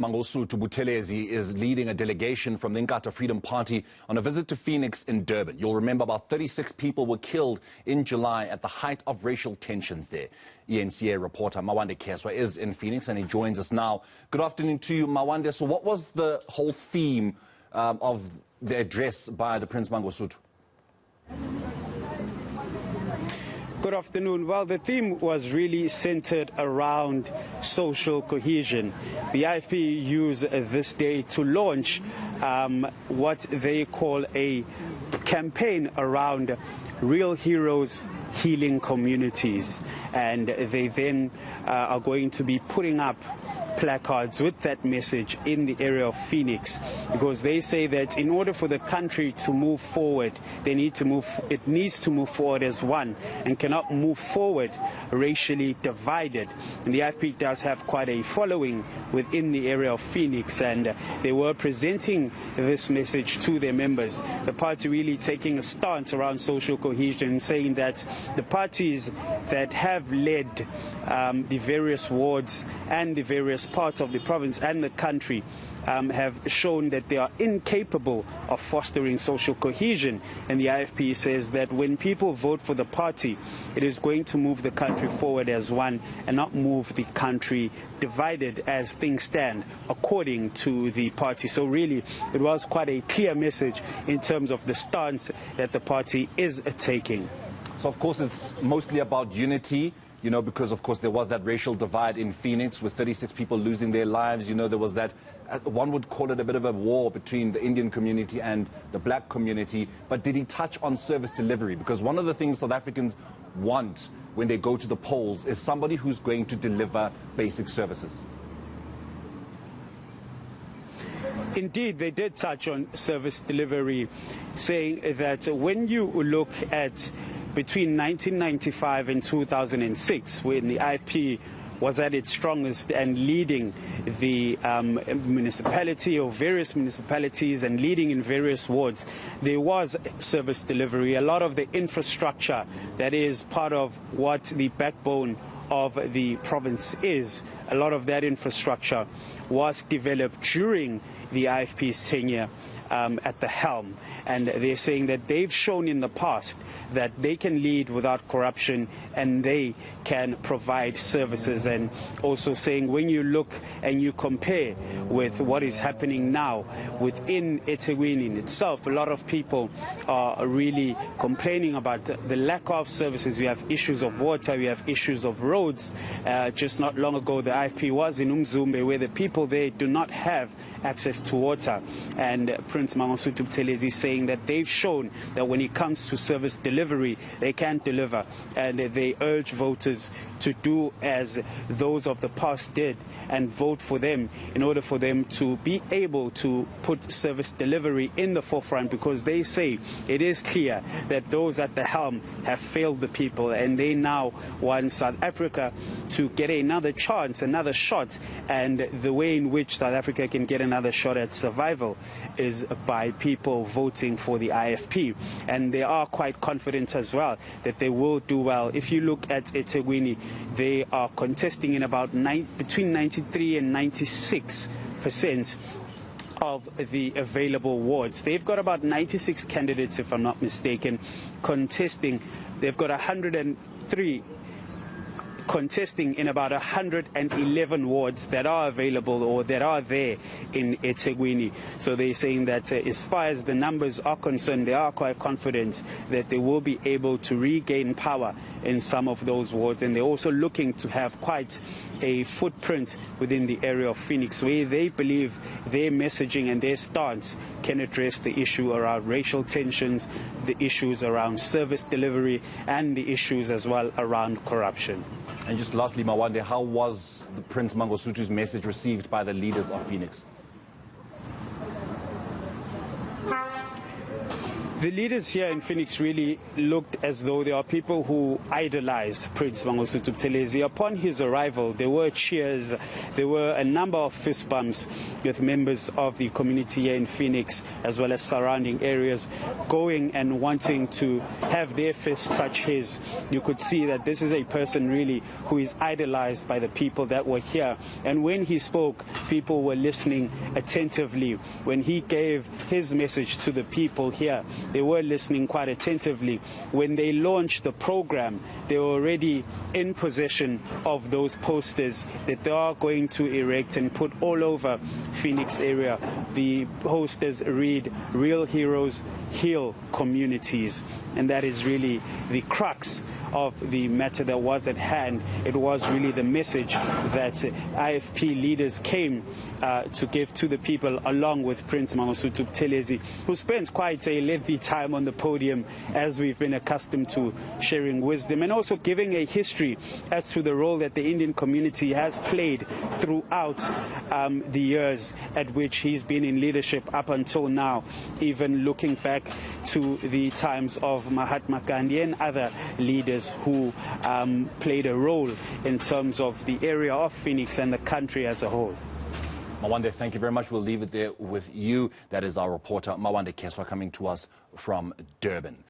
Mangosuthu Buthelezi is leading a delegation from the Inkatha Freedom Party on a visit to Phoenix in Durban. You'll remember about 36 people were killed in July at the height of racial tensions there. eNCA reporter Mawande Kheswa is in Phoenix and he joins us now. Good afternoon to you, Mawande. So what was the whole theme of the address by the Prince Mangosuthu? Good afternoon. Well, the theme was really centered around social cohesion. The IFP used this day to launch what they call a campaign around real heroes healing communities. And they then are going to be putting up placards with that message in the area of Phoenix, because they say that in order for the country to move forward, it needs to move forward as one and cannot move forward racially divided. And the IFP does have quite a following within the area of Phoenix, and they were presenting this message to their members. The party really taking a stance around social cohesion, saying that the parties that have led the various wards and the various parts of the province and the country have shown that they are incapable of fostering social cohesion. And the IFP says that when people vote for the party, it is going to move the country forward as one and not move the country divided as things stand, according to the party. So really, it was quite a clear message in terms of the stance that the party is taking. So of course it's mostly about unity, you know, because of course there was that racial divide in Phoenix with 36 people losing their lives. You know, there was that, one would call it a bit of a war between the Indian community and the black community. But did he touch on service delivery? Because one of the things South Africans want when they go to the polls is somebody who's going to deliver basic services. Indeed, they did touch on service delivery, saying that when you look at between 1995 and 2006, when the IFP was at its strongest and leading the municipality or various municipalities and leading in various wards, there was service delivery. A lot of the infrastructure that is part of what the backbone of the province is, a lot of that infrastructure was developed during the IFP's tenure at the helm. And they're saying that they've shown in the past that they can lead without corruption and they can provide services. And also saying when you look and you compare with what is happening now within eThekwini in itself, a lot of people are really complaining about the lack of services. We have issues of water, we have issues of roads. Just not long ago, the IFP was in Umzumbe, where the people there do not have access to water. And Prince Mangosuthu Buthelezi is saying that they've shown that when it comes to service delivery, they can deliver. And they urge voters to do as those of the past did and vote for them in order for them to be able to put service delivery in the forefront, because they say it is clear that those at the helm have failed the people and they now want South Africa to get another chance, another shot. And the way in which South Africa can get another shot at survival is by people voting for the IFP. And they are quite confident as well that they will do well. If you look at eThekwini, they are contesting in about between 93 and 96% of the available wards. They've got about 96 candidates, if I'm not mistaken, contesting. They've got 103 contesting in about 111 wards that are available or that are there in eThekwini. So they're saying that as far as the numbers are concerned, they are quite confident that they will be able to regain power in some of those wards. And they're also looking to have quite a footprint within the area of Phoenix, where they believe their messaging and their stance can address the issue around racial tensions, the issues around service delivery, and the issues as well around corruption. And just lastly, Mawande, how was the Prince Mangosuthu's message received by the leaders of Phoenix? The leaders here in Phoenix really looked as though there are people who idolized Prince Mangosuthu Buthelezi. Upon his arrival, there were cheers, there were a number of fist bumps with members of the community here in Phoenix, as well as surrounding areas, going and wanting to have their fists touch his. You could see that this is a person really who is idolized by the people that were here. And when he spoke, people were listening attentively. When he gave his message to the people here, they were listening quite attentively. When they launched the program, they were already in possession of those posters that they are going to erect and put all over Phoenix area. The posters read, "Real heroes heal communities." And that is really the crux of the matter that was at hand. It was really the message that IFP leaders came to give to the people, along with Prince Mangosuthu Buthelezi, who spent quite a lengthy time on the podium, as we've been accustomed to, sharing wisdom and also giving a history as to the role that the Indian community has played throughout the years at which he's been in leadership up until now, even looking back to the times of Mahatma Gandhi and other leaders who played a role in terms of the area of Phoenix and the country as a whole. Mawande, thank you very much. We'll leave it there with you. That is our reporter, Mawande Kheswa, coming to us from Durban.